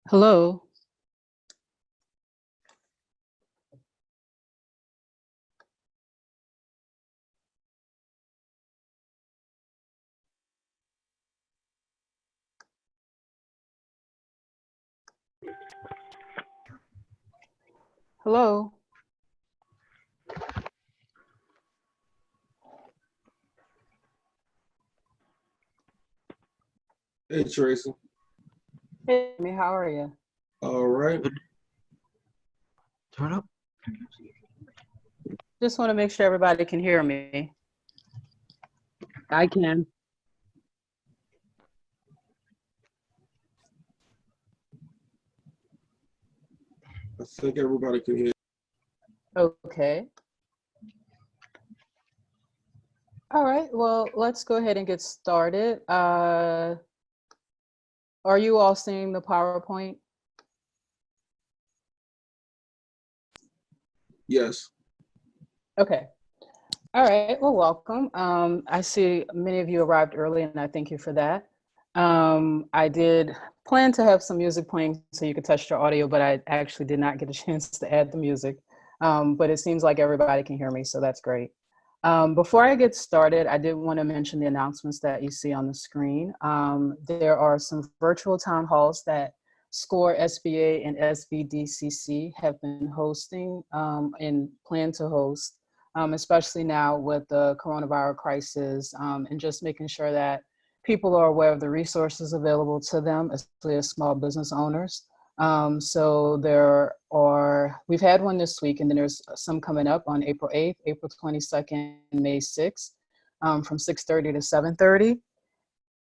Hello. Hello. Hey, Tracy. Hey, Amy, how are you? All right. Turn up. Just want to make sure everybody can hear me. I can. I think everybody can hear. Okay. All right. Well, let's go ahead and get started. Are you all seeing the PowerPoint? Yes. Okay. All right. Well, welcome. I see many of you arrived early, and I thank you for that. I did plan to have some music playing so you could test your audio, but I actually did not get a chance to add the music. But it seems like everybody can hear me, so that's great. Before I get started, I did want to mention the announcements that you see on the screen. There are some virtual town halls that SCORE, SBA, and SBDCC have been hosting and plan to host, especially now with the coronavirus crisis, and just making sure that people are aware of the resources available to them, especially as small business owners. So we've had one this week, and then there's some coming up on April 8th, April 22nd, May 6th, from 6:30 to 7:30.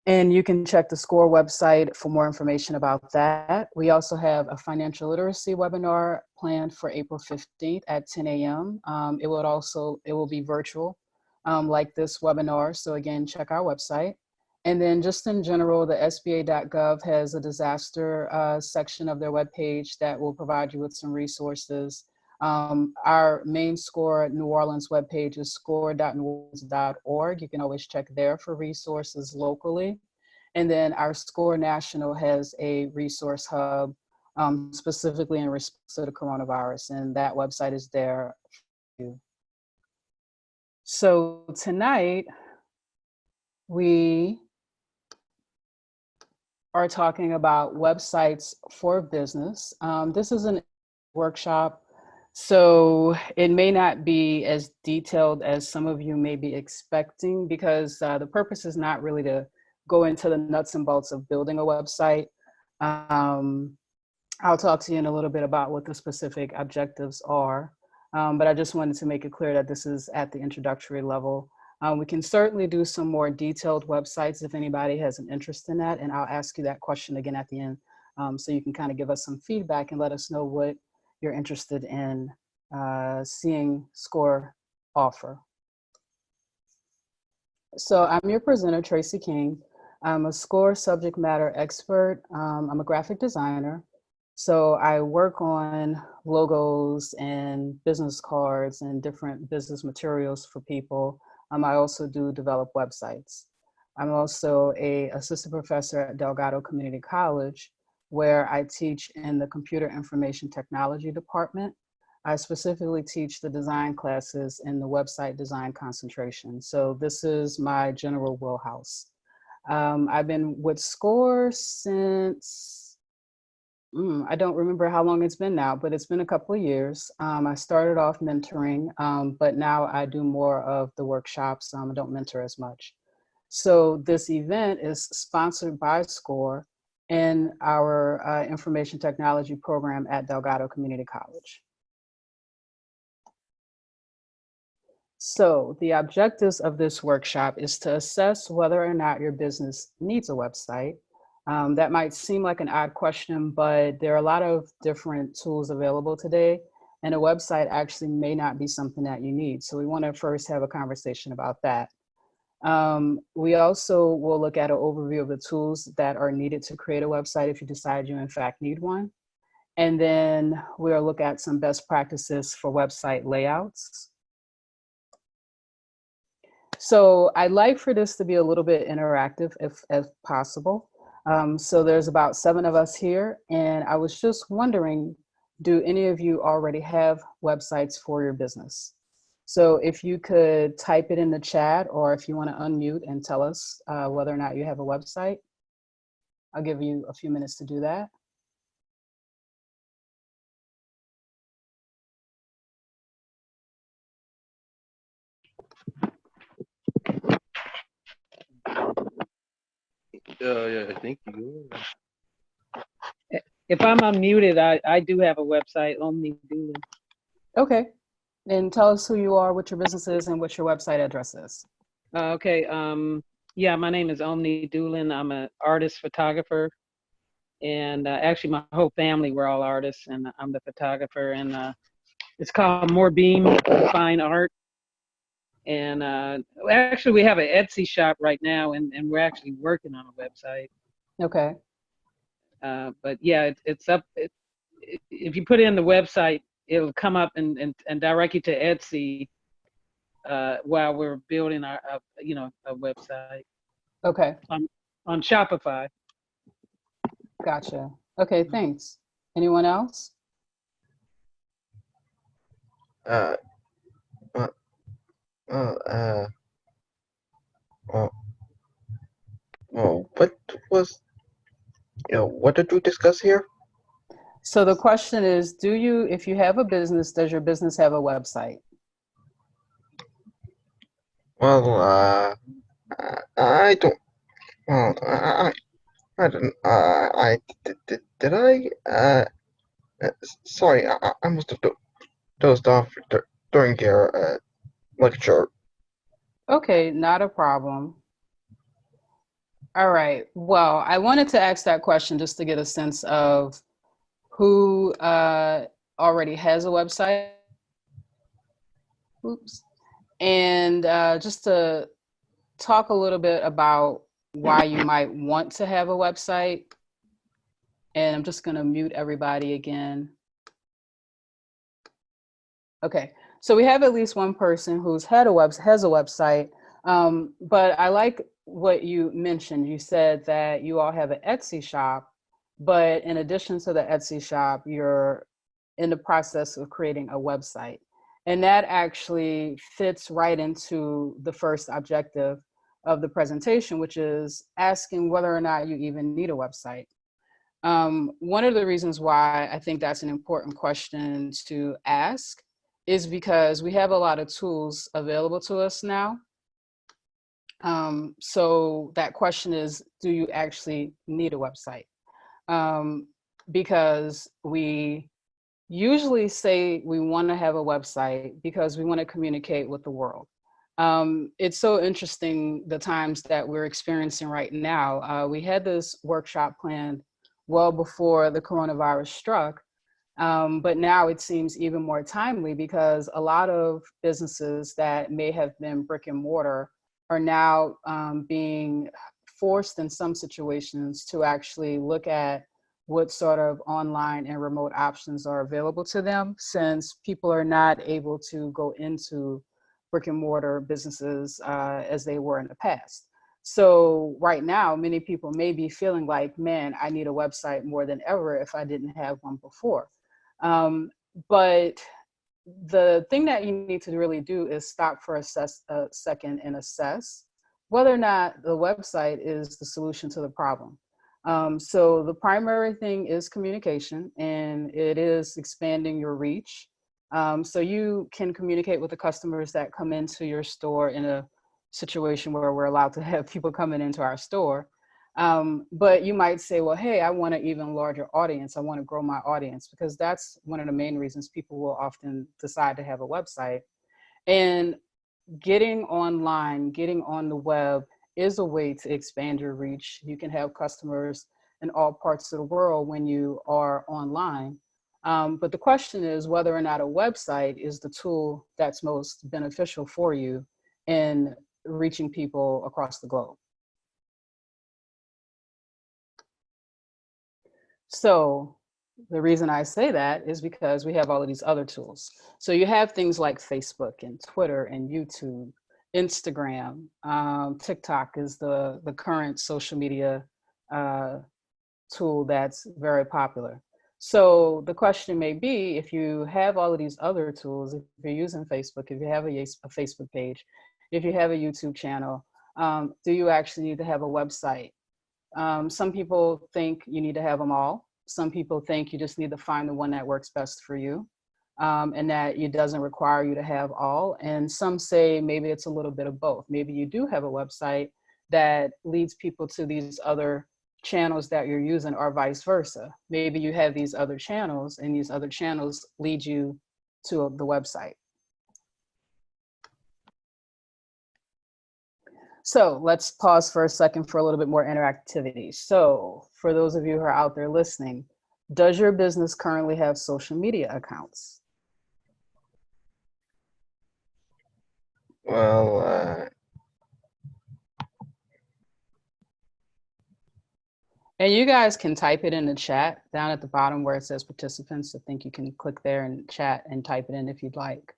And you can check the SCORE website for more information about that. We also have a financial literacy webinar planned for April 15th at 10 a.m. It will be virtual, like this webinar. So again, check our website. And then just in general, the SBA.gov has a disaster section of their webpage that will provide you with some resources. Our main SCORE New Orleans webpage is score.neworleans.org. You can always check there for resources locally. And then our SCORE National has a resource hub specifically in response to the coronavirus, and that website is there for you. So tonight, we are talking about websites for business. This is a workshop, so it may not be as detailed as some of you may be expecting, because the purpose is not really to go into the nuts and bolts of building a website. I'll talk to you in a little bit about what the specific objectives are, but I just wanted to make it clear that this is at the introductory level. We can certainly do some more detailed websites if anybody has an interest in that, and I'll ask you that question again at the end, so you can kind of give us some feedback and let us know what you're interested in seeing SCORE offer. So I'm your presenter, Tracy King. I'm a SCORE subject matter expert. I'm a graphic designer. So I work on logos and business cards and different business materials for people. I also do develop websites. I'm also an assistant professor at Delgado Community College, where I teach in the Computer Information Technology department. I specifically teach the design classes in the website design concentration. So this is my general wheelhouse. I've been with SCORE since, I don't remember how long it's been now, but it's been a couple of years. I started off mentoring, but now I do more of the workshops. I don't mentor as much. So this event is sponsored by SCORE and our information technology program at Delgado Community College. So the objectives of this workshop is to assess whether or not your business needs a website. That might seem like an odd question, but there are a lot of different tools available today, and a website actually may not be something that you need. So we want to first have a conversation about that. We also will look at an overview of the tools that are needed to create a website if you decide you in fact need one. And then we'll look at some best practices for website layouts. So I'd like for this to be a little bit interactive if possible. So there's about 7 of us here, and I was just wondering, do any of you already have websites for your business? So if you could type it in the chat, or if you want to unmute and tell us whether or not you have a website, I'll give you a few minutes to do that. Yeah, I think you go. If I'm unmuted, I do have a website, Omni Doolin. Okay. And tell us who you are, what your business is, and what your website address is. Okay. Yeah, my name is Omni Doolin. I'm an artist photographer, and actually, my whole family we're all artists, and I'm the photographer. And it's called More Beam Fine Art. And actually, we have an Etsy shop right now, and we're actually working on a website. Okay. But yeah, it's up. If you put in the website, it'll come up and direct you to Etsy while we're building our a website Okay. on Shopify. Gotcha. Okay, thanks. Anyone else? Uh, uh, uh, uh, oh, what was, what did we discuss here? So the question is, if you have a business, does your business have a website? Well, I don't, well, I don't, did I, sorry, I must have dozed off during your, lecture. Okay, not a problem. All right. Well, I wanted to ask that question just to get a sense of who already has a website. Oops. And just to talk a little bit about why you might want to have a website. And I'm just going to mute everybody again. Okay, so we have at least one person who's has a website, but I like what you mentioned. You said that you all have an Etsy shop, but in addition to the Etsy shop, you're in the process of creating a website. And that actually fits right into the first objective of the presentation, which is asking whether or not you even need a website. One of the reasons why I think that's an important question to ask is because we have a lot of tools available to us now. So that question is, do you actually need a website? Because we usually say we want to have a website because we want to communicate with the world. It's so interesting the times that we're experiencing right now. We had this workshop planned well before the coronavirus struck, but now it seems even more timely because a lot of businesses that may have been brick and mortar are now being forced in some situations to actually look at what sort of online and remote options are available to them, since people are not able to go into brick and mortar businesses as they were in the past. So right now, many people may be feeling like, man, I need a website more than ever if I didn't have one before. But the thing that you need to really do is stop for a second and assess whether or not the website is the solution to the problem. So the primary thing is communication, and it is expanding your reach. So you can communicate with the customers that come into your store in a situation where we're allowed to have people coming into our store. But you might say, well, hey, I want an even larger audience. I want to grow my audience, because that's one of the main reasons people will often decide to have a website. And getting online, getting on the web is a way to expand your reach. You can have customers in all parts of the world when you are online. But the question is whether or not a website is the tool that's most beneficial for you in reaching people across the globe. So the reason I say that is because we have all of these other tools. So you have things like Facebook and Twitter and YouTube, Instagram, TikTok is the current social media tool that's very popular. So the question may be, if you have all of these other tools, if you're using Facebook, if you have a Facebook page, if you have a YouTube channel, do you actually need to have a website? Some people think you need to have them all. Some people think you just need to find the one that works best for you, and that it doesn't require you to have all. And some say maybe it's a little bit of both. Maybe you do have a website that leads people to these other channels that you're using, or vice versa. Maybe you have these other channels and these other channels lead you to the website. So let's pause for a second for a little bit more interactivity. So for those of you who are out there listening, does your business currently have social media accounts? Well, And you guys can type it in the chat down at the bottom where it says participants. I think you can click there and chat and type it in if you'd like.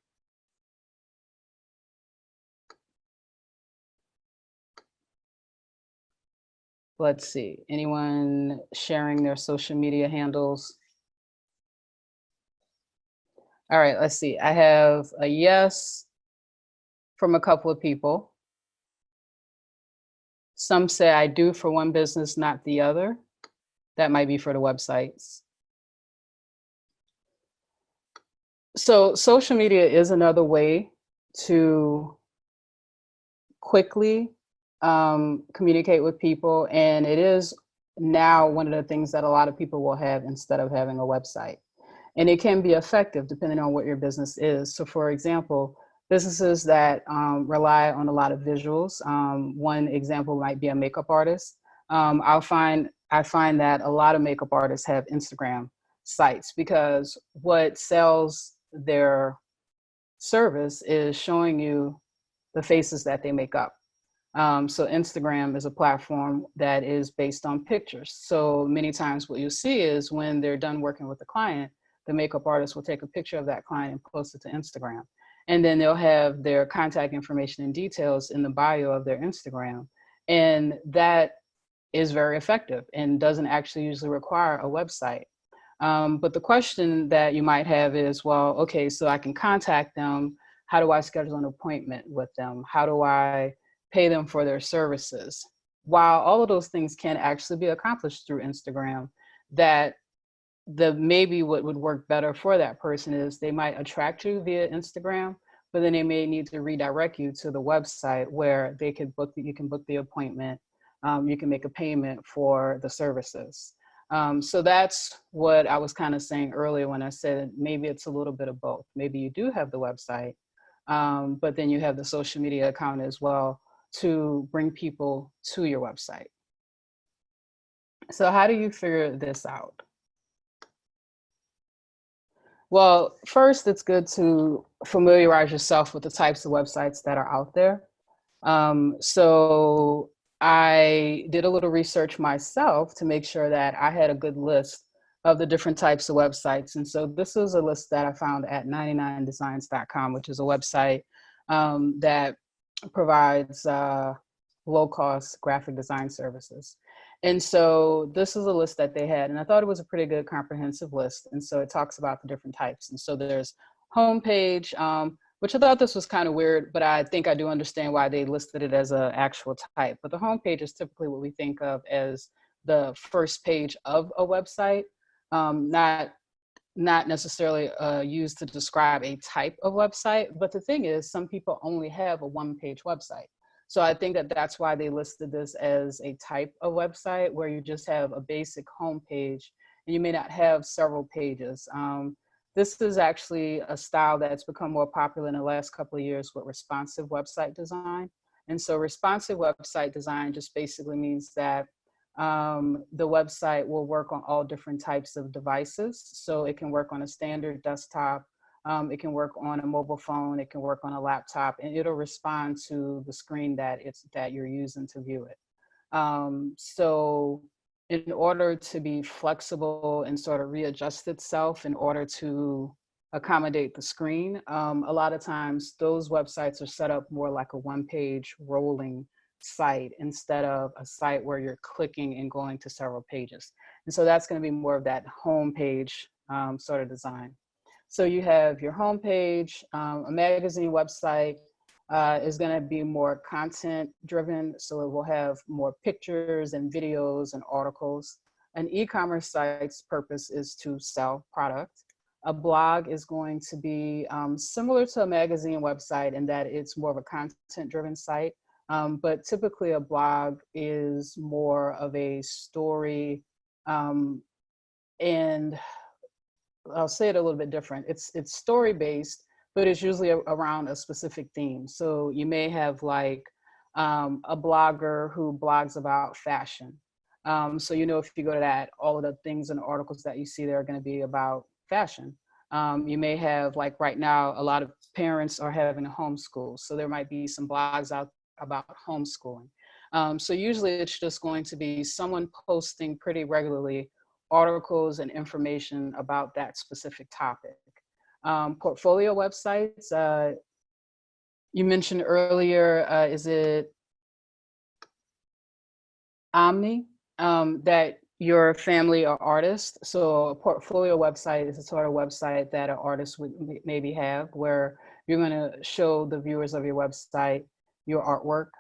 Let's see, anyone sharing their social media handles? All right, let's see. I have a yes from a couple of people. Some say I do for one business, not the other. That might be for the websites. So social media is another way to quickly communicate with people. And it is now one of the things that a lot of people will have instead of having a website. And it can be effective depending on what your business is. So for example, businesses that rely on a lot of visuals, one example might be a makeup artist. I find that a lot of makeup artists have Instagram sites, because what sells their service is showing you the faces that they make up. So Instagram is a platform that is based on pictures. So many times what you'll see is when they're done working with the client, the makeup artist will take a picture of that client and post it to Instagram. And then they'll have their contact information and details in the bio of their Instagram. And that is very effective and doesn't actually usually require a website. But the question that you might have is, well, okay, so I can contact them. How do I schedule an appointment with them? How do I pay them for their services? While all of those things can actually be accomplished through Instagram, that maybe what would work better for that person is they might attract you via Instagram, but then they may need to redirect you to the website where they could you can book the appointment. You can make a payment for the services. So that's what I was kind of saying earlier when I said maybe it's a little bit of both. Maybe you do have the website, but then you have the social media account as well to bring people to your website. So how do you figure this out? Well, first, it's good to familiarize yourself with the types of websites that are out there. So I did a little research myself to make sure that I had a good list of the different types of websites. And so this is a list that I found at 99designs.com, which is a website that provides low-cost graphic design services. And so this is a list that they had, and I thought it was a pretty good comprehensive list. And so it talks about the different types. And so there's homepage, which I thought this was kind of weird, but I think I do understand why they listed it as an actual type. But the homepage is typically what we think of as the first page of a website, not necessarily used to describe a type of website. But the thing is, some people only have a one-page website. So I think that that's why they listed this as a type of website, where you just have a basic homepage and you may not have several pages. This is actually a style that's become more popular in the last couple of years with responsive website design. And so responsive website design just basically means that the website will work on all different types of devices. So it can work on a standard desktop, it can work on a mobile phone, it can work on a laptop, and it'll respond to the screen that you're using to view it. So in order to be flexible and sort of readjust itself in order to accommodate the screen, a lot of times those websites are set up more like a one-page rolling site instead of a site where you're clicking and going to several pages. And so that's going to be more of that home page sort of design. So you have your home page, a magazine website is going to be more content driven. So it will have more pictures and videos and articles. An e-commerce site's purpose is to sell product. A blog is going to be similar to a magazine website in that it's more of a content driven site. But typically a blog is more of a story, and I'll say it a little bit different. It's story based, but it's usually around a specific theme. So you may have like a blogger who blogs about fashion. So you know, if you go to that, all of the things and articles that you see there are going to be about fashion. You may have, like right now, a lot of parents are having a homeschool, so there might be some blogs out about homeschooling. So usually it's just going to be someone posting pretty regularly articles and information about that specific topic. Portfolio websites, you mentioned earlier, is it Omni, that your family are artists? So a portfolio website is a sort of website that an artist would maybe have, where you're going to show the viewers of your website your artwork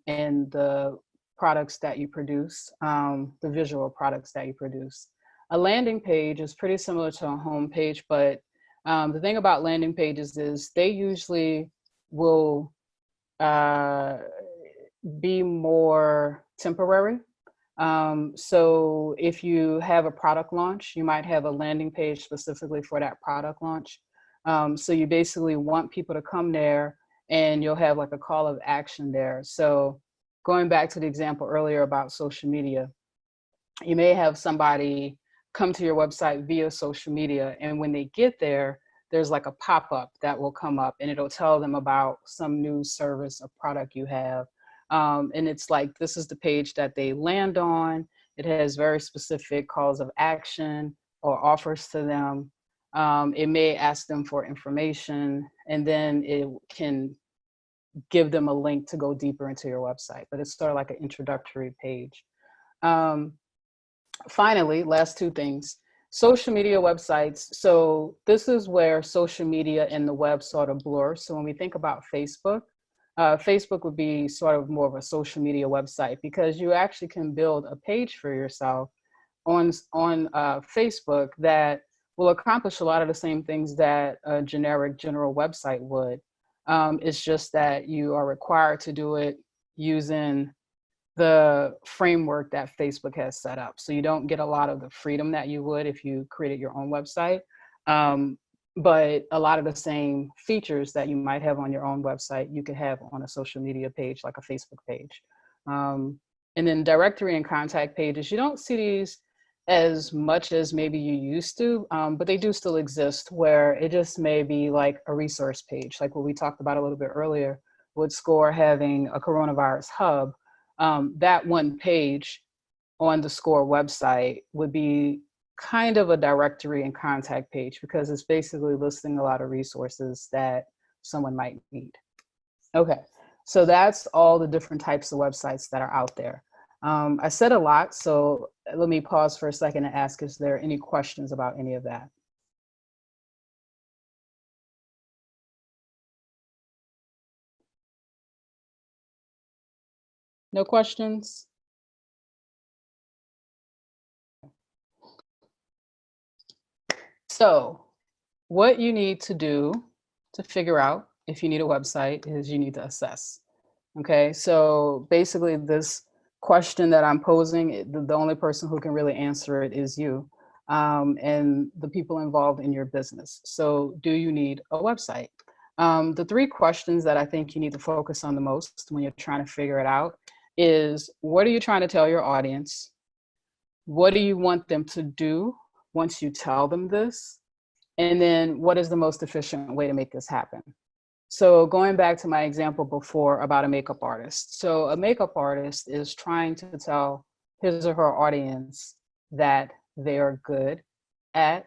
and the products that you produce, the visual products that you produce. A landing page is pretty similar to a home page, but the thing about landing pages is they usually will be more temporary. So if you have a product launch, you might have a landing page specifically for that product launch. So you basically want people to come there, and you'll have like a call of action there. So going back to the example earlier about social media, you may have somebody come to your website via social media, and when they get there, there's like a pop-up that will come up, and it'll tell them about some new service or product you have. And it's like, this is the page that they land on. It has very specific calls of action or offers to them. It may ask them for information, and then it can give them a link to go deeper into your website, but it's sort of like an introductory page. Finally, last two things, social media websites. So this is where social media and the web sort of blur. So when we think about Facebook, Facebook would be sort of more of a social media website, because you actually can build a page for yourself on Facebook that will accomplish a lot of the same things that a generic general website would. It's just that you are required to do it using the framework that Facebook has set up. So you don't get a lot of the freedom that you would if you created your own website. But a lot of the same features that you might have on your own website, you could have on a social media page, like a Facebook page. And then directory and contact pages, you don't see these as much as maybe you used to, but they do still exist, where it just may be like a resource page, like what we talked about a little bit earlier with SCORE having a coronavirus hub. That one page on the SCORE website would be kind of a directory and contact page, because it's basically listing a lot of resources that someone might need. Okay, so that's all the different types of websites that are out there. I said a lot, so let me pause for a second and ask, is there any questions about any of that? No questions? So what you need to do to figure out if you need a website is you need to assess. Okay, so basically this question that I'm posing, the only person who can really answer it is you and the people involved in your business. So do you need a website? The three questions that I think you need to focus on the most when you're trying to figure it out is, what are you trying to tell your audience? What do you want them to do once you tell them this? And then what is the most efficient way to make this happen? So going back to my example before about a makeup artist. So a makeup artist is trying to tell his or her audience that they are good at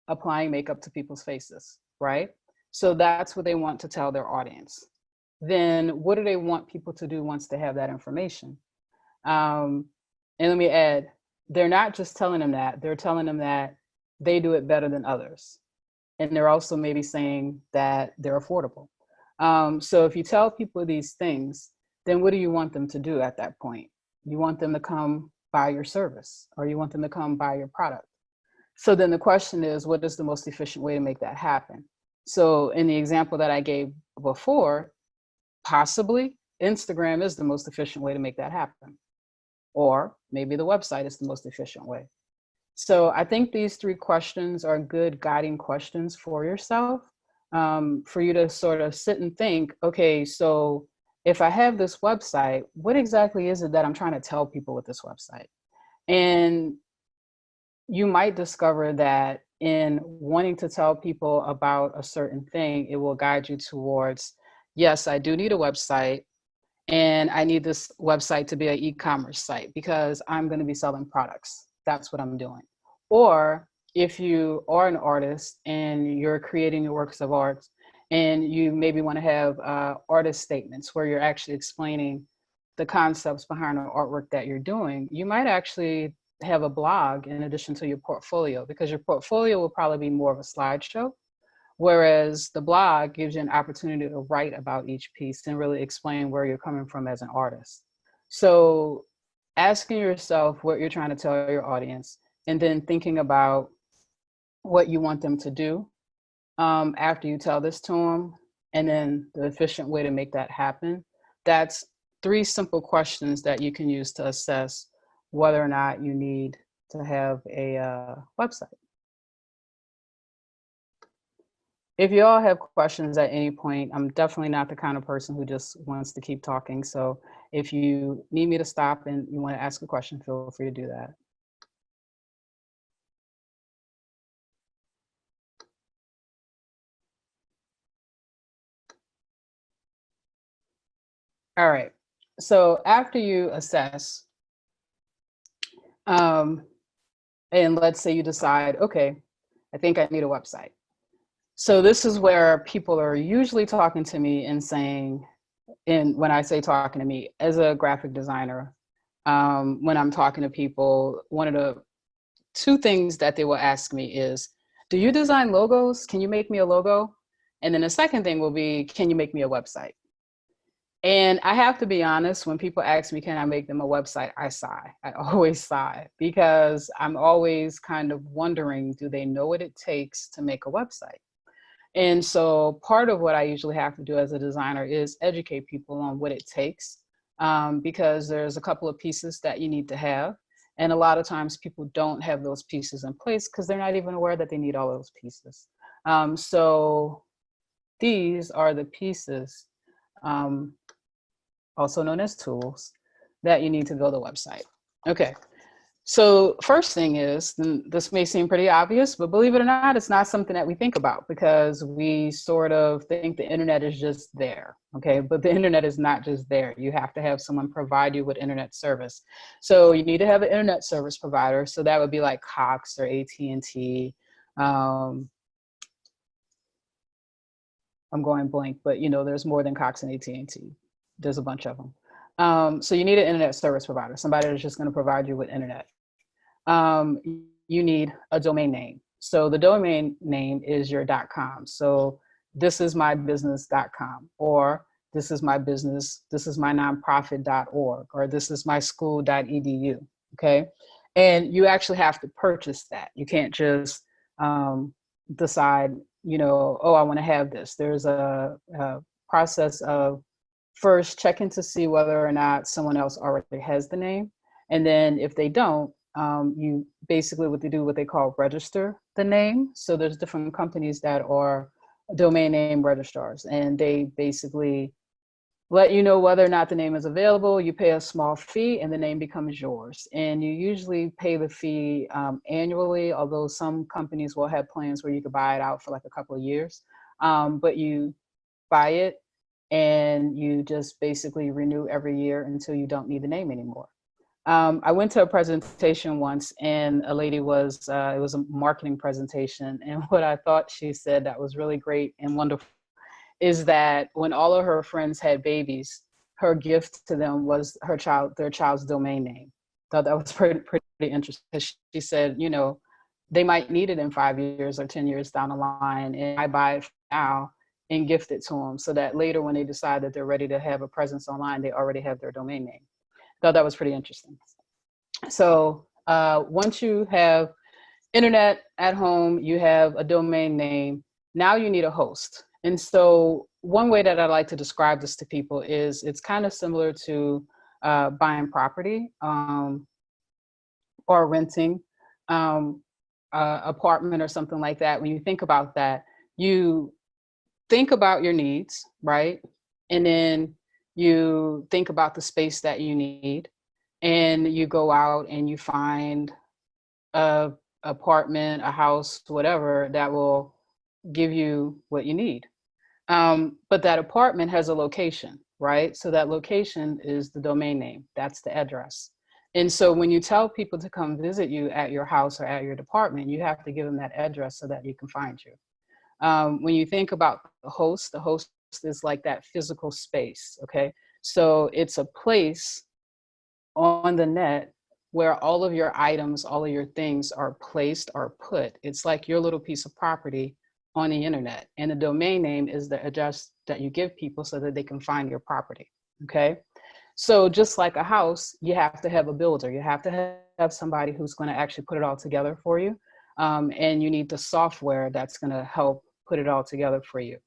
applying makeup to people's faces, right? So that's what they want to tell their audience. then what do they want people to do once they have that information? And let me add, they're not just telling them that, they're telling them that they do it better than others. And they're also maybe saying that they're affordable. So if you tell people these things, then what do you want them to do at that point? You want them to come buy your service, or you want them to come buy your product. So then the question is, what is the most efficient way to make that happen? So in the example that I gave before, possibly Instagram is the most efficient way to make that happen. Or maybe the website is the most efficient way. So I think these three questions are good guiding questions for yourself, for you to sort of sit and think, okay, so if I have this website, what exactly is it that I'm trying to tell people with this website? And you might discover that in wanting to tell people about a certain thing, it will guide you towards, yes, I do need a website, and I need this website to be an e-commerce site because I'm going to be selling products. That's what I'm doing. Or if you are an artist and you're creating your works of art, and you maybe want to have artist statements where you're actually explaining the concepts behind the artwork that you're doing, you might actually have a blog in addition to your portfolio, because your portfolio will probably be more of a slideshow, whereas the blog gives you an opportunity to write about each piece and really explain where you're coming from as an artist. So asking yourself what you're trying to tell your audience, and then thinking about what you want them to do after you tell this to them, and then the efficient way to make that happen. That's three simple questions that you can use to assess whether or not you need to have a website. If you all have questions at any point, I'm definitely not the kind of person who just wants to keep talking. So if you need me to stop and you want to ask a question, feel free to do that. All right. So after you assess, and let's say you decide, okay, I think I need a website. So this is where people are usually talking to me and saying, and when I say talking to me as a graphic designer, when I'm talking to people, one of the two things that they will ask me is, do you design logos? Can you make me a logo? And then the second thing will be, can you make me a website? And I have to be honest, when people ask me, can I make them a website, I sigh. I always sigh, because I'm always kind of wondering, do they know what it takes to make a website? And so part of what I usually have to do as a designer is educate people on what it takes, because there's a couple of pieces that you need to have. And a lot of times people don't have those pieces in place because they're not even aware that they need all those pieces. So these are the pieces, also known as tools, that you need to build a website. Okay. So first thing is, this may seem pretty obvious, but believe it or not, it's not something that we think about, because we sort of think the internet is just there, okay? But the internet is not just there. You have to have someone provide you with internet service. So you need to have an internet service provider. So that would be like Cox or AT&T. I'm going blank, but there's more than Cox and AT&T. There's a bunch of them. So you need an internet service provider, somebody that's just going to provide you with internet. You need a domain name. So the domain name is your .com. So this is my business.com, or this is my business, this is my nonprofit.org, or this is my school.edu. Okay. And you actually have to purchase that. You can't just decide, oh, I want to have this. There's a process of first checking to see whether or not someone else already has the name. And then if they don't, you basically what they call register the name. So there's different companies that are domain name registrars, and they basically let you know whether or not the name is available. You pay a small fee and the name becomes yours. And you usually pay the fee annually, although some companies will have plans where you could buy it out for like a couple of years. But you buy it and you just basically renew every year until you don't need the name anymore. I went to a presentation once, and a lady it was a marketing presentation. And what I thought she said that was really great and wonderful is that when all of her friends had babies, her gift to them was their child's domain name. Thought that was pretty interesting. She said, you know, they might need it in 5 years or 10 years down the line, and I buy it now and gift it to them so that later when they decide that they're ready to have a presence online, they already have their domain name. Thought that was pretty interesting. So once you have internet at home, you have a domain name, now you need a host. And so one way that I like to describe this to people is it's kind of similar to buying property or renting apartment or something like that. When you think about that, you think about your needs, right? And then you think about the space that you need, and you go out and you find a apartment, a house, whatever that will give you what you need. But that apartment has a location, right? So that location is the domain name. That's the address. And so when you tell people to come visit you at your house or at your department, you have to give them that address so that you can find you. When you think about the host is like that physical space, okay? So it's a place on the net where all of your items, all of your things are placed or put. It's like your little piece of property on the internet. And the domain name is the address that you give people so that they can find your property, okay? So just like a house, you have to have a builder. You have to have somebody who's going to actually put it all together for you. And you need the software that's going to help put it all together for you.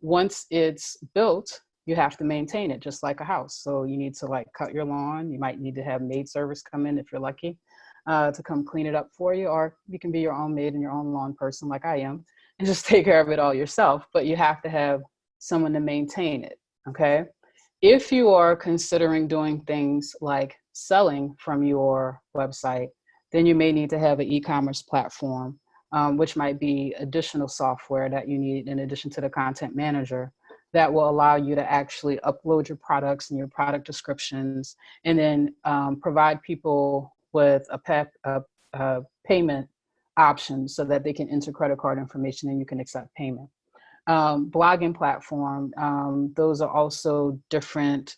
Once it's built, you have to maintain it just like a house. So you need to like cut your lawn. You might need to have maid service come in if you're lucky to come clean it up for you, or you can be your own maid and your own lawn person like I am and just take care of it all yourself. But you have to have someone to maintain it, okay? If you are considering doing things like selling from your website, then you may need to have an e-commerce platform, which might be additional software that you need in addition to the content manager that will allow you to actually upload your products and your product descriptions, and then provide people with a payment option so that they can enter credit card information and you can accept payment. Blogging platform, those are also different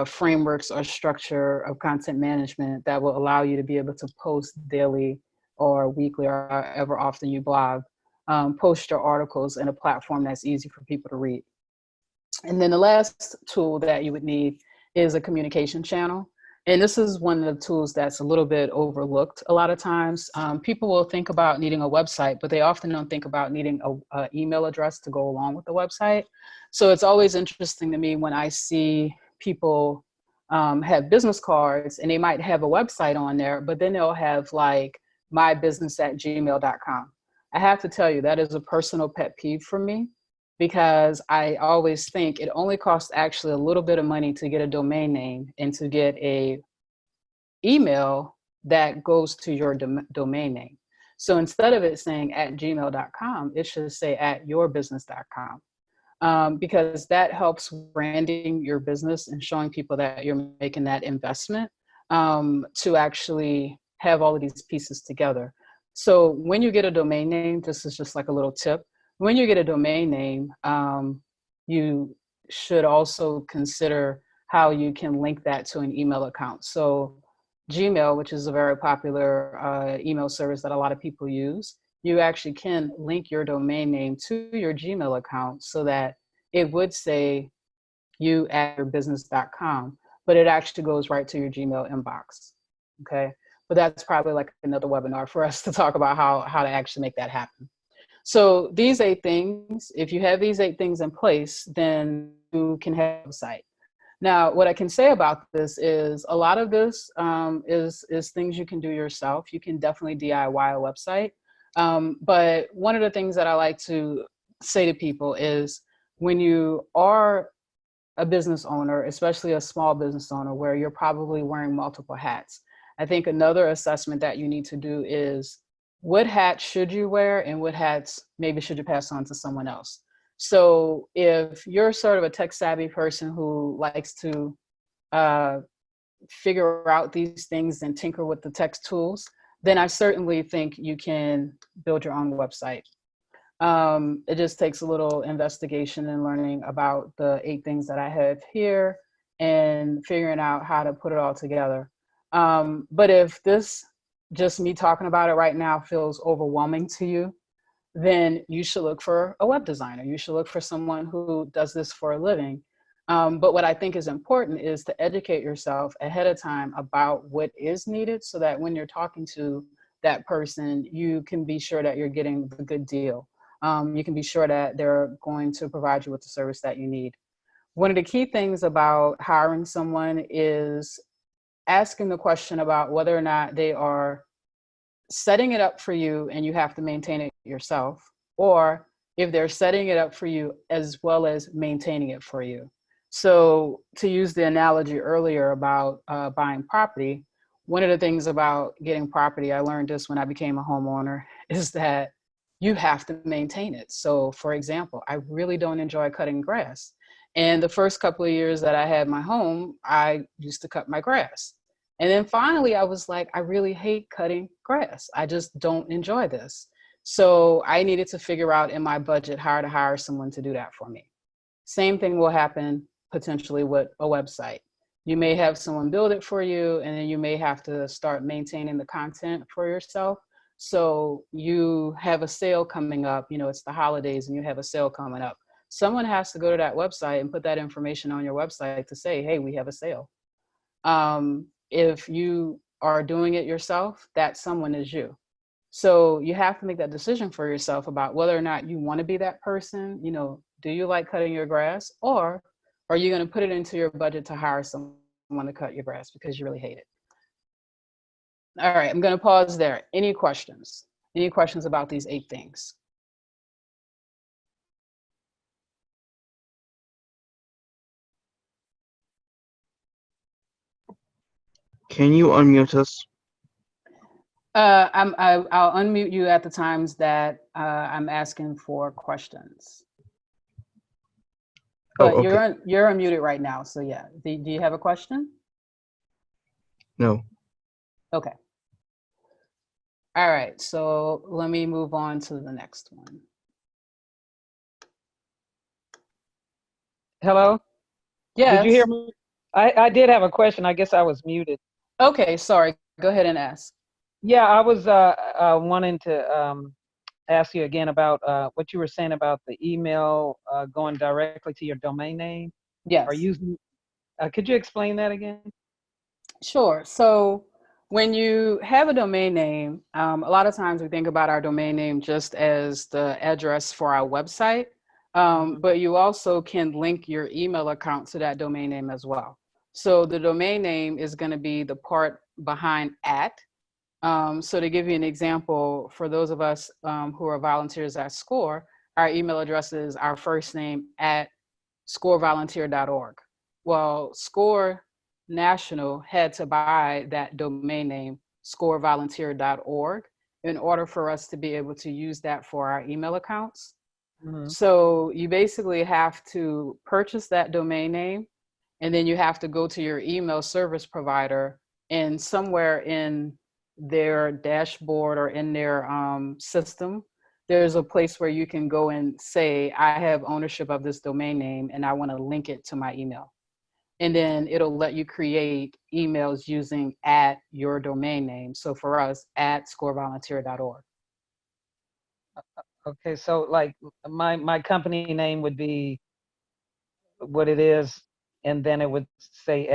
frameworks or structure of content management that will allow you to be able to post daily or weekly or however often you blog, post your articles in a platform that's easy for people to read. And then the last tool that you would need is a communication channel. And this is one of the tools that's a little bit overlooked a lot of times. People will think about needing a website, but they often don't think about needing an email address to go along with the website. So it's always interesting to me when I see people have business cards and they might have a website on there, but then they'll have like mybusiness@gmail.com. I have to tell you, that is a personal pet peeve for me, because I always think it only costs actually a little bit of money to get a domain name and to get a email that goes to your domain name. So instead of it saying @gmail.com, it should say @yourbusiness.com, because that helps branding your business and showing people that you're making that investment to actually have all of these pieces together. So when you get a domain name, this is just like a little tip. When you get a domain name, you should also consider how you can link that to an email account. So Gmail, which is a very popular email service that a lot of people use, you actually can link your domain name to your Gmail account so that it would say you@yourbusiness.com, but it actually goes right to your Gmail inbox, okay? But that's probably like another webinar for us to talk about how to actually make that happen. So these 8 things, if you have these 8 things in place, then you can have a site. Now, what I can say about this is a lot of this is things you can do yourself. You can definitely DIY a website. But one of the things that I like to say to people is when you are a business owner, especially a small business owner where you're probably wearing multiple hats, I think another assessment that you need to do is what hat should you wear and what hats maybe should you pass on to someone else. So if you're sort of a tech savvy person who likes to figure out these things and tinker with the tech tools, then I certainly think you can build your own website. It just takes a little investigation and learning about the 8 things that I have here and figuring out how to put it all together. But if this, just me talking about it right now, feels overwhelming to you, then you should look for a web designer. You should look for someone who does this for a living. But what I think is important is to educate yourself ahead of time about what is needed so that when you're talking to that person, you can be sure that you're getting the good deal. You can be sure that they're going to provide you with the service that you need. One of the key things about hiring someone is asking the question about whether or not they are setting it up for you and you have to maintain it yourself, or if they're setting it up for you as well as maintaining it for you. So to use the analogy earlier about buying property, one of the things about getting property, I learned this when I became a homeowner, is that you have to maintain it. So for example, I really don't enjoy cutting grass. And the first couple of years that I had my home, I used to cut my grass. And then finally, I was like, I really hate cutting grass. I just don't enjoy this. So I needed to figure out in my budget how to hire someone to do that for me. Same thing will happen potentially with a website. You may have someone build it for you, and then you may have to start maintaining the content for yourself. So you have a sale coming up, it's the holidays and you have a sale coming up. Someone has to go to that website and put that information on your website to say, hey, we have a sale. If you are doing it yourself, that someone is you. So you have to make that decision for yourself about whether or not you want to be that person. Do you like cutting your grass, or are you going to put it into your budget to hire someone to cut your grass because you really hate it? All right, I'm going to pause there. Any questions? Any questions about these 8 things? Can you unmute us? I'll unmute you at the times that I'm asking for questions. But Oh, okay. you're unmuted right now, so yeah. Do you have a question? No. Okay. All right, so let me move on to the next one. Hello? Yes. Did you hear me? I did have a question. I guess I was muted. Okay, sorry. Go ahead and ask. Yeah, I was wanting to ask you again about what you were saying about the email going directly to your domain name. Yes. Or using, could you explain that again? Sure. So when you have a domain name, a lot of times we think about our domain name just as the address for our website, but you also can link your email account to that domain name as well. So the domain name is going to be the part behind @ so to give you an example, for those of us who are volunteers at SCORE, our email address is our first name @ scorevolunteer.org. Well, SCORE National had to buy that domain name, scorevolunteer.org, in order for us to be able to use that for our email accounts. So you basically have to purchase that domain name, and then you have to go to your email service provider, and somewhere in their dashboard or in their system, there's a place where you can go and say, I have ownership of this domain name and I want to link it to my email. And then it'll let you create emails using @ your domain name. So for us, @ scorevolunteer.org. Okay, so like my company name would be what it is, and then it would say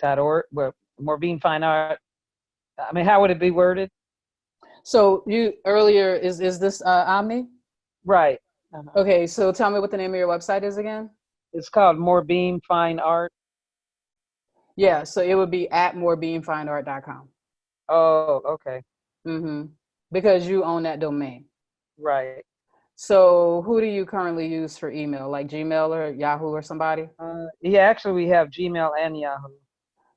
@.org, where Morbine Fine Art. I mean, how would it be worded? So you earlier, is this Omni? Right. Okay, so tell me what the name of your website is again. It's called Morbine Fine Art. Yeah, so it would be @ morebeamfineart.com. Oh, okay. Because you own that domain. Right. So who do you currently use for email, like Gmail or Yahoo or somebody? Yeah, actually we have Gmail and Yahoo.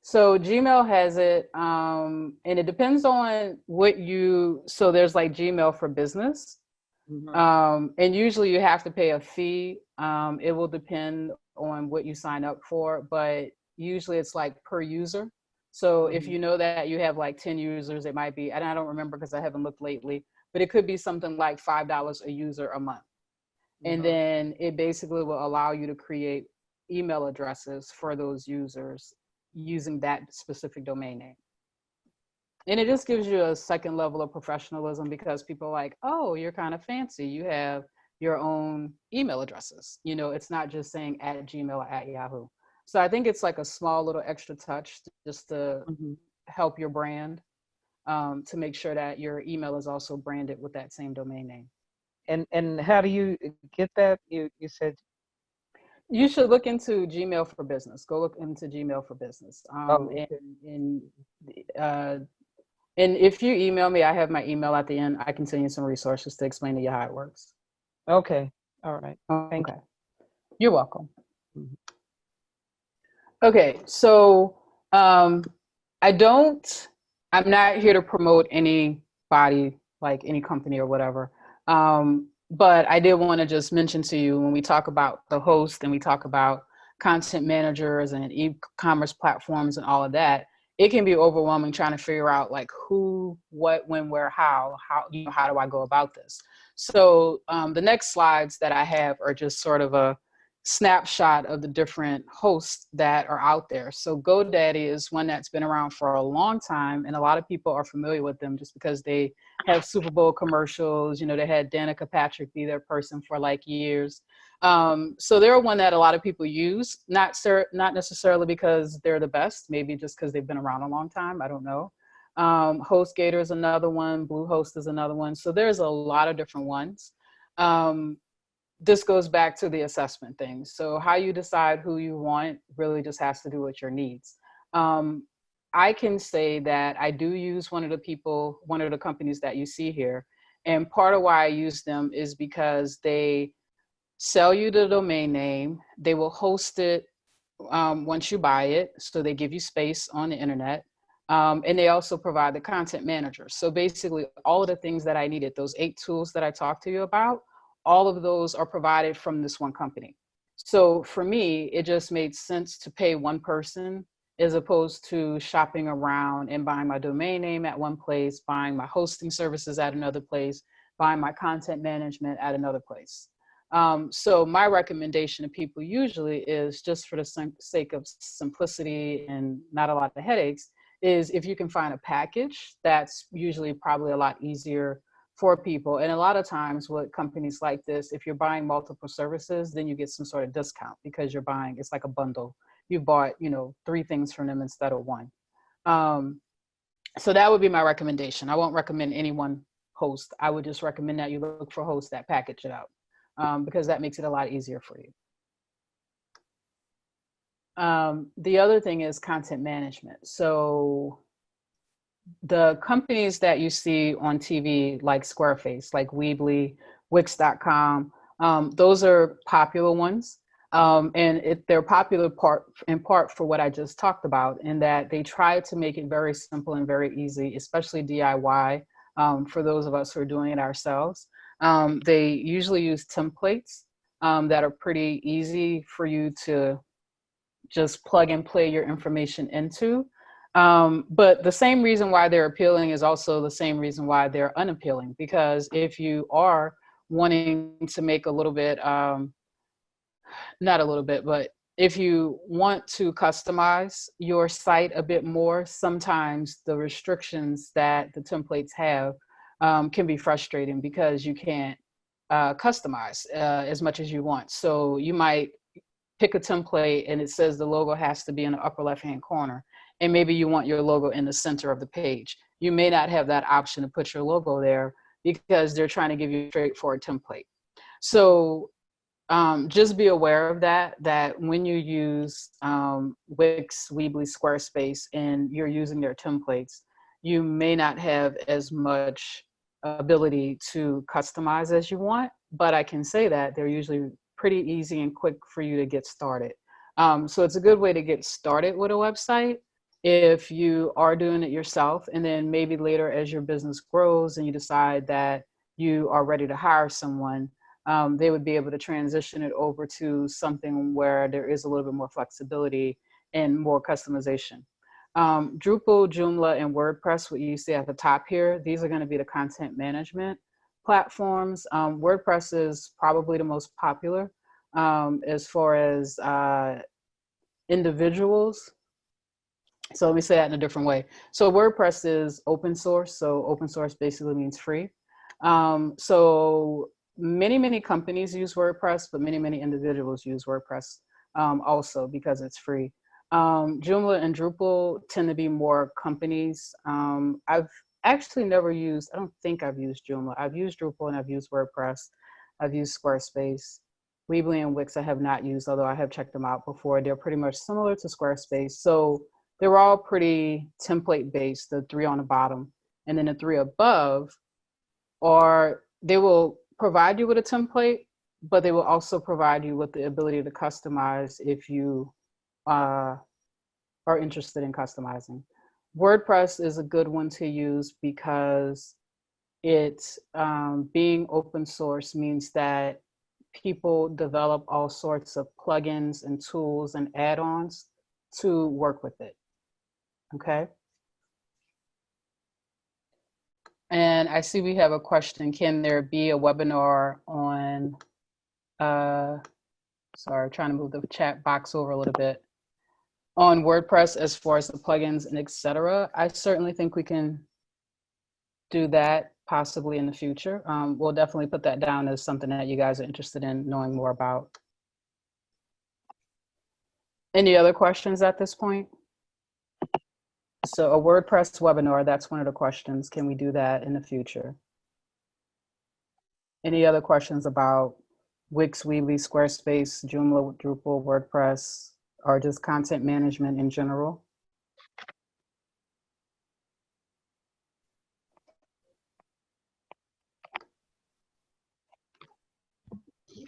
So Gmail has it, and it depends on so there's like Gmail for business. And usually you have to pay a fee. It will depend on what you sign up for, but usually it's like per user. So if you know that you have like 10 users, it might be, and I don't remember because I haven't looked lately, but it could be something like $5 a user a month. And then it basically will allow you to create email addresses for those users using that specific domain name. And it just gives you a second level of professionalism because people are like, oh, you're kind of fancy. You have your own email addresses. You know, it's not just saying at Gmail or at Yahoo. So I think it's like a small little extra touch just to help your brand, to make sure that your email is also branded with that same domain name. And how do you get that? You said You should look into Gmail for Business. Go look into Gmail for Business. okay. Uh, and if you email me, I have my email at the end. I can send you some resources to explain to you how it works. Okay. All right. Thank Okay. You're welcome. Mhm. Okay, so I'm not here to promote anybody, like any company or whatever. But I did want to just mention to you when we talk about the host and we talk about content managers and e-commerce platforms and all of that, it can be overwhelming trying to figure out like who, what, when, where, how do I go about this? So the next slides that I have are just sort of a snapshot of the different hosts that are out there. So GoDaddy is one that's been around for a long time, and a lot of people are familiar with them just because they have Super Bowl commercials. You know, they had Danica Patrick be their person for like years. So they're one that a lot of people use, not necessarily because they're the best, maybe just because they've been around a long time. I don't know. HostGator is another one. Bluehost is another one. So there's a lot of different ones. This goes back to the assessment thing. So how you decide who you want really just has to do with your needs. I can say that I do use one of the companies that you see here. And part of why I use them is because they sell you the domain name. They will host it once you buy it. So they give you space on the internet. And they also provide the content manager. So basically all of the things that I needed, those 8 tools that I talked to you about, all of those are provided from this one company. So for me, it just made sense to pay one person as opposed to shopping around and buying my domain name at one place, buying my hosting services at another place, buying my content management at another place. So my recommendation to people usually is, just for the sake of simplicity and not a lot of headaches, is if you can find a package, that's usually probably a lot easier for people. And a lot of times with companies like this, if you're buying multiple services, then you get some sort of discount because you're buying, it's like a bundle. You bought, 3 things from them instead of one. So that would be my recommendation. I won't recommend any one host. I would just recommend that you look for hosts that package it out, because that makes it a lot easier for you. The other thing is content management. So the companies that you see on TV, like Squareface, like Weebly, Wix.com, those are popular ones. And they're popular in part for what I just talked about, in that they try to make it very simple and very easy, especially DIY, for those of us who are doing it ourselves. They usually use templates that are pretty easy for you to just plug and play your information into. But the same reason why they're appealing is also the same reason why they're unappealing, because if you are wanting to make a little bit, not a little bit, but if you want to customize your site a bit more, sometimes the restrictions that the templates have can be frustrating because you can't customize as much as you want. So you might pick a template and it says the logo has to be in the upper left-hand corner, and maybe you want your logo in the center of the page. You may not have that option to put your logo there because they're trying to give you a straightforward template. So just be aware of that when you use Wix, Weebly, Squarespace, and you're using their templates, you may not have as much ability to customize as you want, but I can say that they're usually pretty easy and quick for you to get started. So it's a good way to get started with a website if you are doing it yourself. And then maybe later, as your business grows and you decide that you are ready to hire someone, they would be able to transition it over to something where there is a little bit more flexibility and more customization. Drupal, Joomla, and WordPress, what you see at the top here, these are going to be the content management platforms. WordPress is probably the most popular as far as individuals. So let me say that in a different way. So WordPress is open source. So open source basically means free. So many companies use WordPress, but many individuals use WordPress also because it's free. Joomla and Drupal tend to be more companies. I've actually never used, I don't think I've used Joomla. I've used Drupal and I've used WordPress. I've used Squarespace. Weebly and Wix I have not used, although I have checked them out before. They're pretty much similar to Squarespace. So they were all pretty template based, the three on the bottom. And then the three above are, they will provide you with a template, but they will also provide you with the ability to customize if you are interested in customizing. WordPress is a good one to use because it's being open source means that people develop all sorts of plugins and tools and add-ons to work with it. Okay. And I see we have a question. Can there be a webinar on, sorry, trying to move the chat box over a little bit, on WordPress as far as the plugins and etc. I certainly think we can do that possibly in the future. We'll definitely put that down as something that you guys are interested in knowing more about. Any other questions at this point? So a WordPress webinar, that's one of the questions. Can we do that in the future? Any other questions about Wix, Weebly, Squarespace, Joomla, Drupal, WordPress, or just content management in general?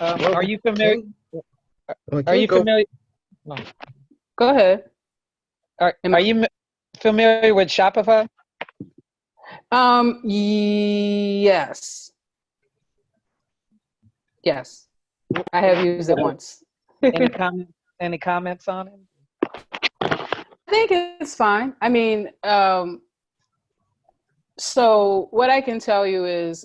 Are you familiar? Can Are we you go? familiar? Go ahead. Are you familiar with Shopify? Yes. Yes. I have used it once. Any comments on it? I think it's fine. I mean, so what I can tell you is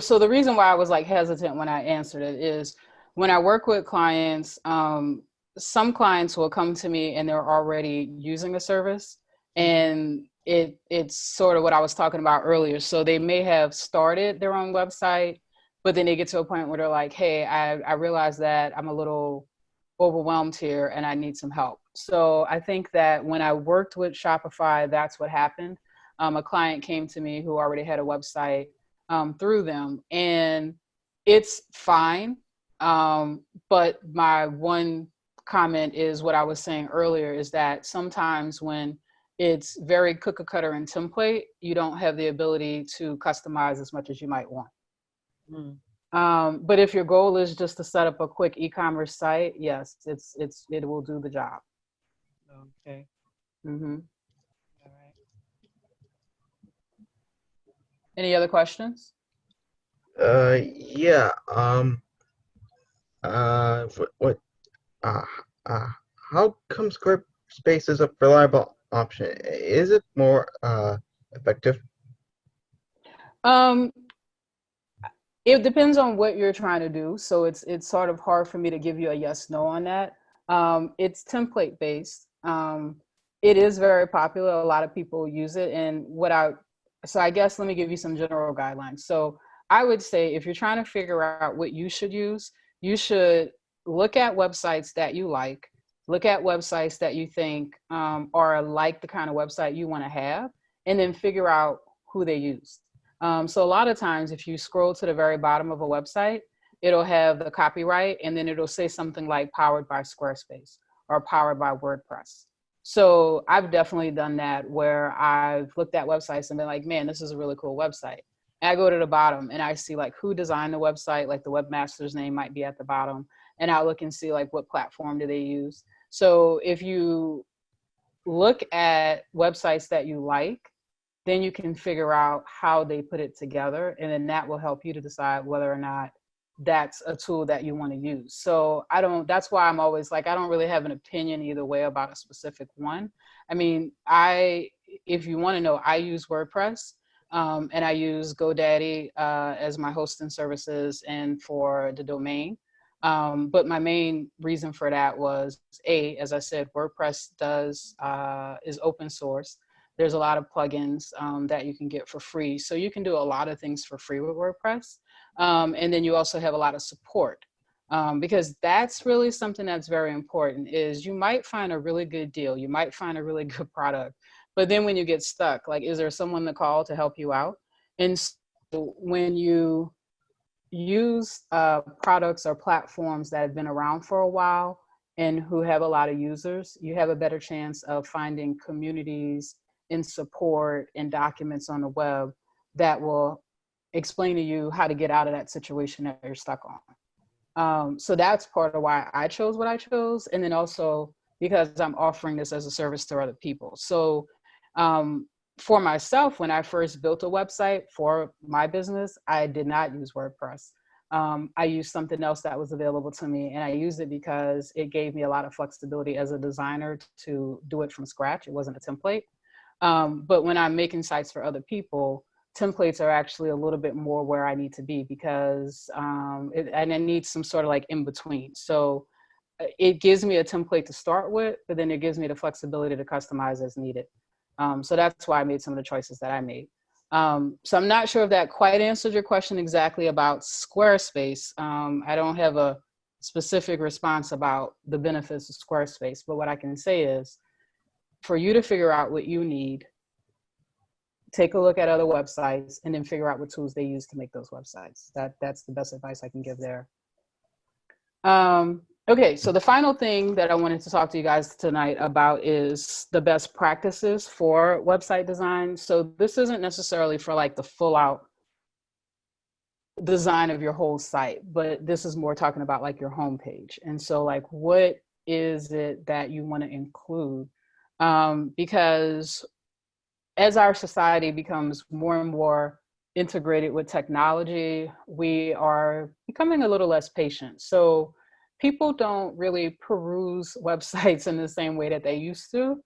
so the reason why I was like hesitant when I answered it is when I work with clients, some clients will come to me and they're already using a service, and it's sort of what I was talking about earlier. So they may have started their own website, but then they get to a point where they're like, hey, I realize that I'm a little overwhelmed here and I need some help. So I think that when I worked with Shopify, that's what happened. A client came to me who already had a website through them, and it's fine. But my one comment is what I was saying earlier, is that sometimes when it's very cookie cutter and template, you don't have the ability to customize as much as you might want. But if your goal is just to set up a quick e-commerce site, yes, it will do the job. Okay. Mm-hmm. All right. Any other questions? Yeah. What? Uh, uh, how come Squarespace is a reliable option? Is it more effective? It depends on what you're trying to do. So it's sort of hard for me to give you a yes, no on that. It's template based. It is very popular. A lot of people use it. And so I guess let me give you some general guidelines. So I would say if you're trying to figure out what you should use, you should look at websites that you like, look at websites that you think are like the kind of website you want to have, and then figure out who they use. So a lot of times if you scroll to the very bottom of a website, it'll have the copyright and then it'll say something like powered by Squarespace or powered by WordPress. So I've definitely done that where I've looked at websites and been like, man, this is a really cool website. And I go to the bottom and I see like who designed the website, like the webmaster's name might be at the bottom. And I'll look and see like what platform do they use. So if you look at websites that you like, then you can figure out how they put it together. And then that will help you to decide whether or not that's a tool that you want to use. So that's why I'm always like, I don't really have an opinion either way about a specific one. I mean, if you want to know, I use WordPress, and I use GoDaddy as my hosting services and for the domain. But my main reason for that was, as I said, WordPress is open source. There's a lot of plugins that you can get for free. So you can do a lot of things for free with WordPress. And then you also have a lot of support, because that's really something that's very important. Is you might find a really good deal, you might find a really good product, but then when you get stuck, like, is there someone to call to help you out? And so when you use products or platforms that have been around for a while and who have a lot of users, you have a better chance of finding communities and support and documents on the web that will explain to you how to get out of that situation that you're stuck on. So that's part of why I chose what I chose. And then also because I'm offering this as a service to other people. So for myself, when I first built a website for my business, I did not use WordPress. I used something else that was available to me, and I used it because it gave me a lot of flexibility as a designer to do it from scratch. It wasn't a template. But when I'm making sites for other people, templates are actually a little bit more where I need to be, because and I need some sort of like in between. So it gives me a template to start with, but then it gives me the flexibility to customize as needed. So that's why I made some of the choices that I made. So I'm not sure if that quite answered your question exactly about Squarespace. I don't have a specific response about the benefits of Squarespace, but what I can say is, for you to figure out what you need, take a look at other websites and then figure out what tools they use to make those websites. That's the best advice I can give there. Okay, so the final thing that I wanted to talk to you guys tonight about is the best practices for website design. So this isn't necessarily for like the full out design of your whole site, but this is more talking about like your homepage. And so like, what is it that you want to include? Because as our society becomes more and more integrated with technology, we are becoming a little less patient. So people don't really peruse websites in the same way that they used to.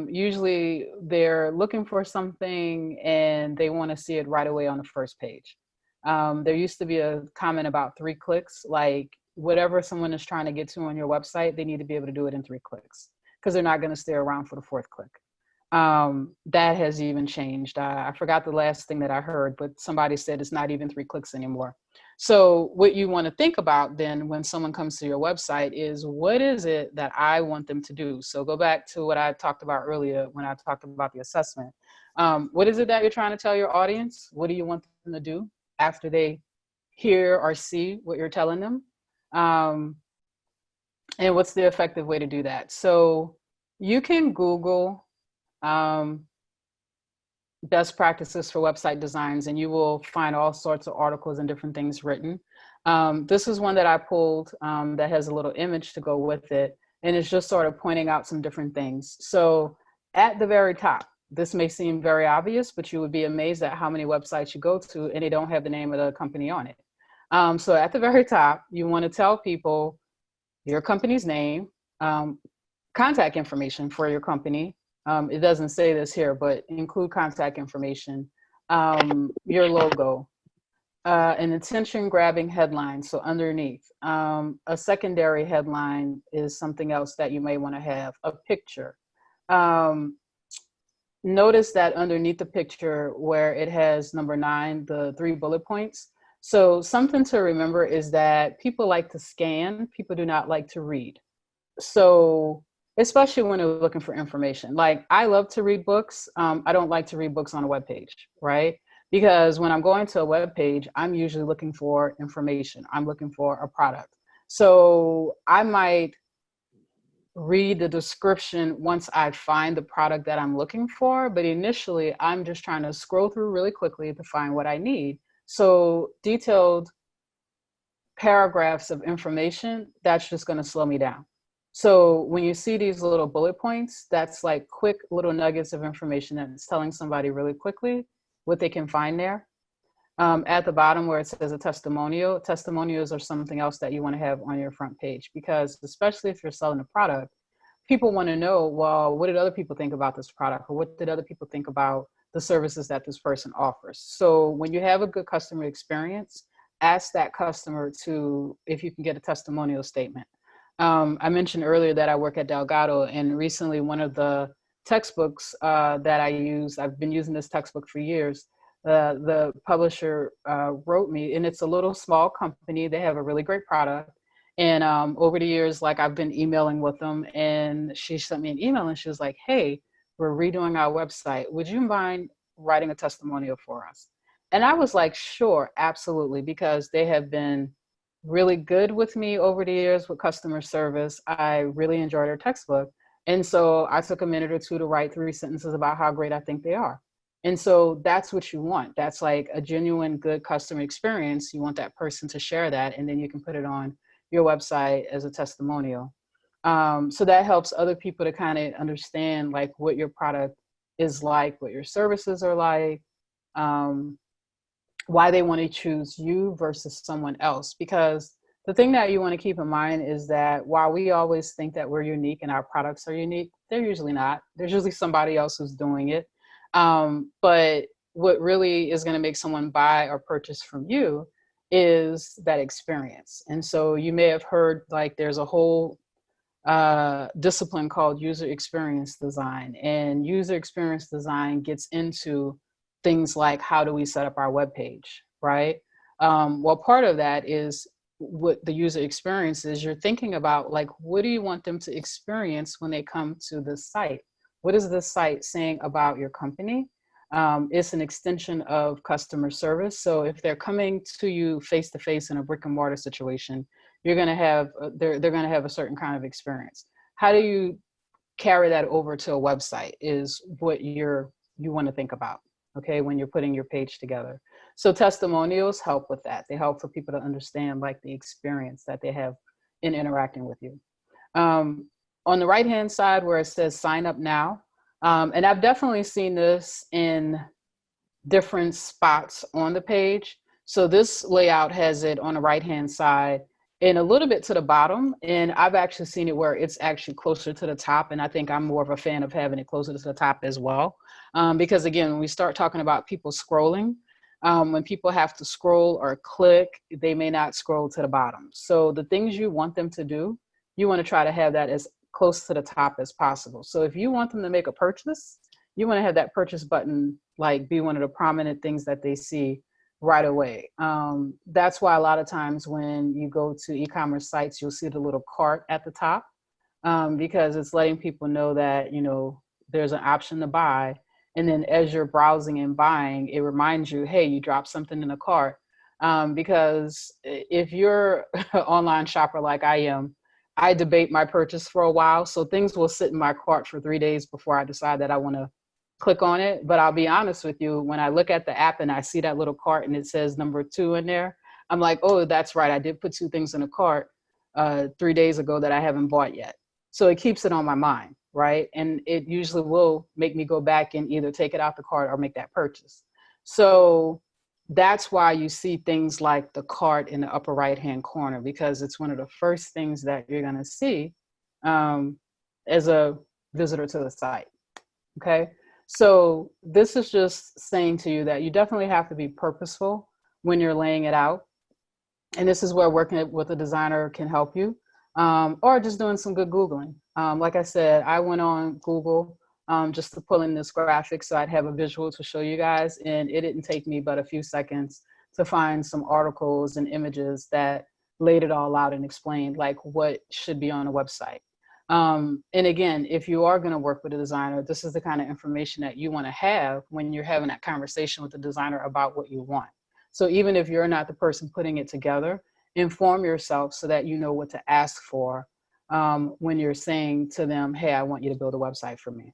Usually they're looking for something and they want to see it right away on the first page. There used to be a comment about 3 clicks, like whatever someone is trying to get to on your website, they need to be able to do it in 3 clicks, because they're not going to stay around for the 4th click. That has even changed. I forgot the last thing that I heard, but somebody said it's not even 3 clicks anymore. So what you want to think about then when someone comes to your website is, what is it that I want them to do? So go back to what I talked about earlier when I talked about the assessment. What is it that you're trying to tell your audience? What do you want them to do after they hear or see what you're telling them? And what's the effective way to do that? So you can Google best practices for website designs, and you will find all sorts of articles and different things written. This is one that I pulled that has a little image to go with it, and it's just sort of pointing out some different things. So at the very top, this may seem very obvious, but you would be amazed at how many websites you go to and they don't have the name of the company on it. So at the very top, you want to tell people your company's name, contact information for your company. It doesn't say this here, but include contact information, your logo, an attention grabbing headline. So underneath, a secondary headline is something else that you may want to have, a picture. Notice that underneath the picture where it has number 9, the 3 bullet points. So something to remember is that people like to scan, people do not like to read. So especially when they're looking for information. Like, I love to read books. I don't like to read books on a web page, right? Because when I'm going to a web page, I'm usually looking for information. I'm looking for a product. So I might read the description once I find the product that I'm looking for, but initially I'm just trying to scroll through really quickly to find what I need. So detailed paragraphs of information, that's just going to slow me down. So when you see these little bullet points, that's like quick little nuggets of information that's telling somebody really quickly what they can find there. At the bottom where it says a testimonial, testimonials are something else that you want to have on your front page, because especially if you're selling a product, people want to know, well, what did other people think about this product? Or what did other people think about the services that this person offers? So when you have a good customer experience, ask that customer to, if you can get a testimonial statement. I mentioned earlier that I work at Delgado, and recently one of the textbooks that I use, I've been using this textbook for years. The publisher wrote me, and it's a little small company. They have a really great product. And over the years, like I've been emailing with them, and she sent me an email and she was like, hey, we're redoing our website. Would you mind writing a testimonial for us? And I was like, sure, absolutely, because they have been really good with me over the years with customer service. I really enjoyed their textbook. And so I took a minute or two to write 3 sentences about how great I think they are. And so that's what you want. That's like a genuine good customer experience. You want that person to share that, and then you can put it on your website as a testimonial. So that helps other people to kind of understand like what your product is like, what your services are like, um, why they want to choose you versus someone else. Because the thing that you want to keep in mind is that while we always think that we're unique and our products are unique, they're usually not. There's usually somebody else who's doing it. But what really is going to make someone buy or purchase from you is that experience. And so you may have heard like there's a whole discipline called user experience design, and user experience design gets into things like how do we set up our web page, right? Well, part of that is what the user experience is. You're thinking about like, what do you want them to experience when they come to the site? What is this site saying about your company? It's an extension of customer service. So if they're coming to you face to face in a brick and mortar situation, you're going to have they're going to have a certain kind of experience. How do you carry that over to a website is what you want to think about, okay, when you're putting your page together. So testimonials help with that. They help for people to understand like the experience that they have in interacting with you. On the right hand side where it says sign up now, and I've definitely seen this in different spots on the page. So this layout has it on the right hand side and a little bit to the bottom. And I've actually seen it where it's actually closer to the top. And I think I'm more of a fan of having it closer to the top as well. Because again, when we start talking about people scrolling, when people have to scroll or click, they may not scroll to the bottom. So the things you want them to do, you want to try to have that as close to the top as possible. So if you want them to make a purchase, you want to have that purchase button like be one of the prominent things that they see right away. That's why a lot of times when you go to e-commerce sites, you'll see the little cart at the top, because it's letting people know that, you know, there's an option to buy. And then as you're browsing and buying, it reminds you, hey, you dropped something in the cart. Because if you're an online shopper like I am, I debate my purchase for a while. So things will sit in my cart for 3 days before I decide that I want to click on it. But I'll be honest with you, when I look at the app and I see that little cart and it says number 2 in there, I'm like, oh, that's right. I did put 2 things in a cart 3 days ago that I haven't bought yet. So it keeps it on my mind, right? And it usually will make me go back and either take it out the cart or make that purchase. So that's why you see things like the cart in the upper right-hand corner, because it's one of the first things that you're going to see as a visitor to the site. Okay. So this is just saying to you that you definitely have to be purposeful when you're laying it out. And this is where working with a designer can help you, or just doing some good Googling. Like I said, I went on Google just to pull in this graphic so I'd have a visual to show you guys. And it didn't take me but a few seconds to find some articles and images that laid it all out and explained like what should be on a website. And again, if you are going to work with a designer, this is the kind of information that you want to have when you're having that conversation with the designer about what you want. So even if you're not the person putting it together, inform yourself so that you know what to ask for when you're saying to them, hey, I want you to build a website for me.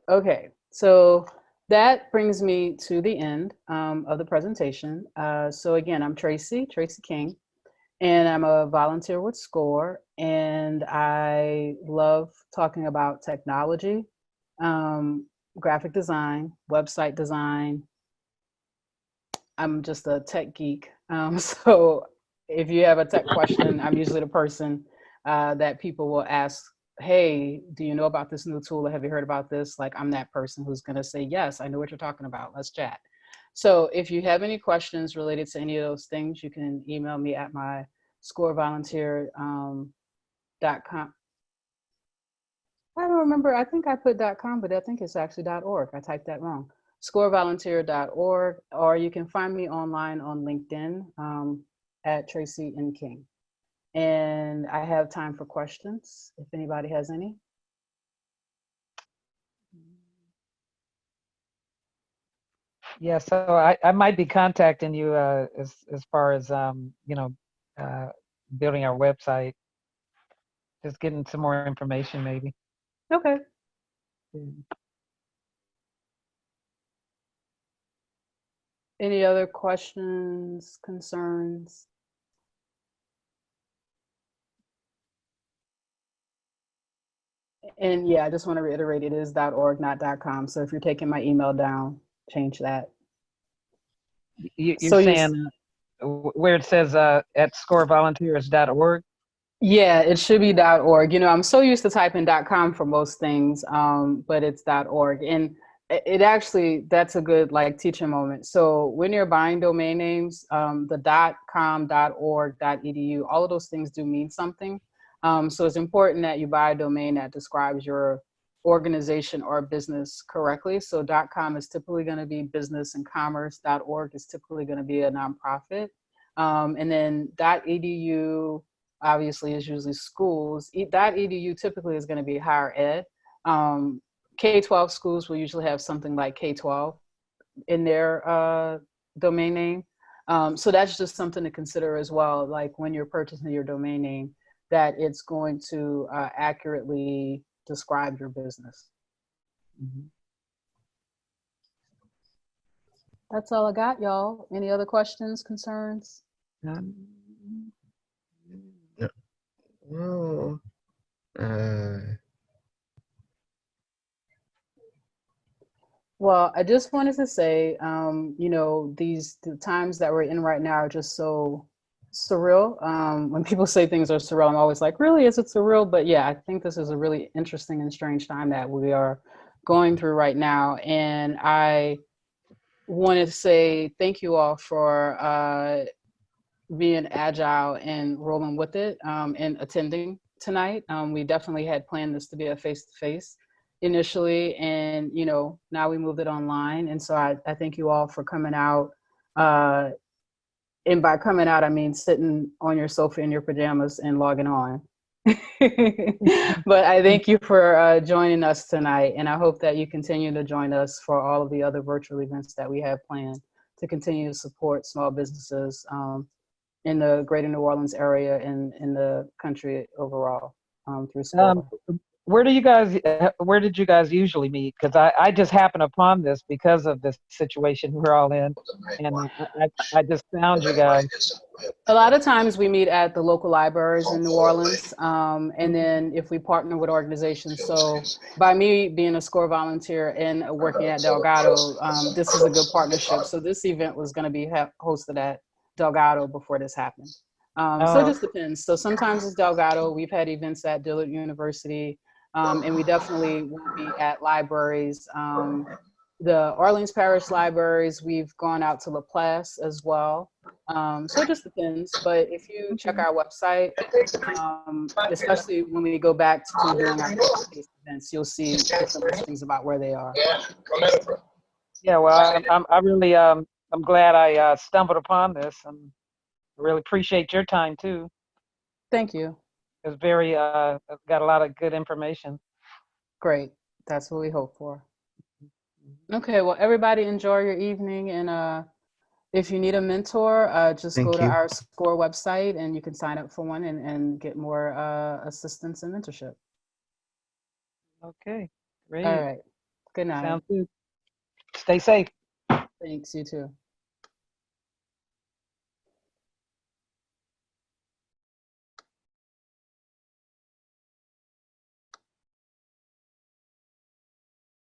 Okay, so that brings me to the end of the presentation. So again, I'm Tracy King. And I'm a volunteer with SCORE, and I love talking about technology. graphic design, website design. I'm just a tech geek. So if you have a tech question, I'm usually the person that people will ask, hey, do you know about this new tool? Or have you heard about this? Like, I'm that person who's going to say, yes, I know what you're talking about. Let's chat. So if you have any questions related to any of those things, you can email me at my scorevolunteer.com. I don't remember. I think I put .com, but I think it's actually .org. I typed that wrong. Scorevolunteer.org, or you can find me online on LinkedIn at Tracy N. King. And I have time for questions if anybody has any. Yeah, so I might be contacting you as far as building our website, just getting some more information maybe. Okay. Any other questions, concerns? And yeah, I just want to reiterate, it is .org, not .com. So if you're taking my email down, change that. You're So saying where it says at scorevolunteers.org? yeah, it should be .org. You know, I'm so used to typing .com for most things, but it's .org. And it actually, that's a good like teaching moment. So when you're buying domain names, the .com, .org, .edu, all of those things do mean something. So it's important that you buy a domain that describes your organization or business correctly. So .com is typically going to be business and commerce. .org is typically going to be a nonprofit. And then .edu obviously is usually schools. .edu typically is going to be higher ed. K-12 schools will usually have something like K-12 in their domain name. So that's just something to consider as well, like when you're purchasing your domain name, that it's going to accurately describe your business. Mm-hmm. That's all I got, y'all. Any other questions, concerns? Well, Well, I just wanted to say, you know, the times that we're in right now are just so surreal. When people say things are surreal, I'm always like, really, is it surreal? But yeah, I think this is a really interesting and strange time that we are going through right now. And I wanted to say thank you all for being agile and rolling with it and attending tonight. We definitely had planned this to be a face-to-face initially, and you know, now we moved it online. And so I thank you all for coming out. And by coming out, I mean sitting on your sofa in your pajamas and logging on. But I thank you for joining us tonight, and I hope that you continue to join us for all of the other virtual events that we have planned to continue to support small businesses in the greater New Orleans area and in the country overall through SCORE. Where did you guys usually meet? Because I just happened upon this because of this situation we're all in, and I just found you guys. A lot of times we meet at the local libraries in New Orleans, and then if we partner with organizations. So by me being a SCORE volunteer and working at Delgado, this is a good partnership. So this event was going to be hosted at Delgado before this happened. So it just depends. So sometimes it's Delgado. We've had events at Dillard University, and we definitely will be at libraries. The Orleans Parish Libraries, we've gone out to Laplace as well. So it just depends. But if you check our website, especially when we go back to doing our face-to-face events, you'll see different listings about where they are. Yeah, well, I really I'm glad I stumbled upon this, and I really appreciate your time too. Thank you. It's very got a lot of good information. Great. That's what we hope for. Okay, well, everybody enjoy your evening. And if you need a mentor, just Thank go to you. our SCORE website and you can sign up for one and get more assistance and mentorship. Okay, great. All right. Good night. Sounds good. Stay safe. Thanks. You too.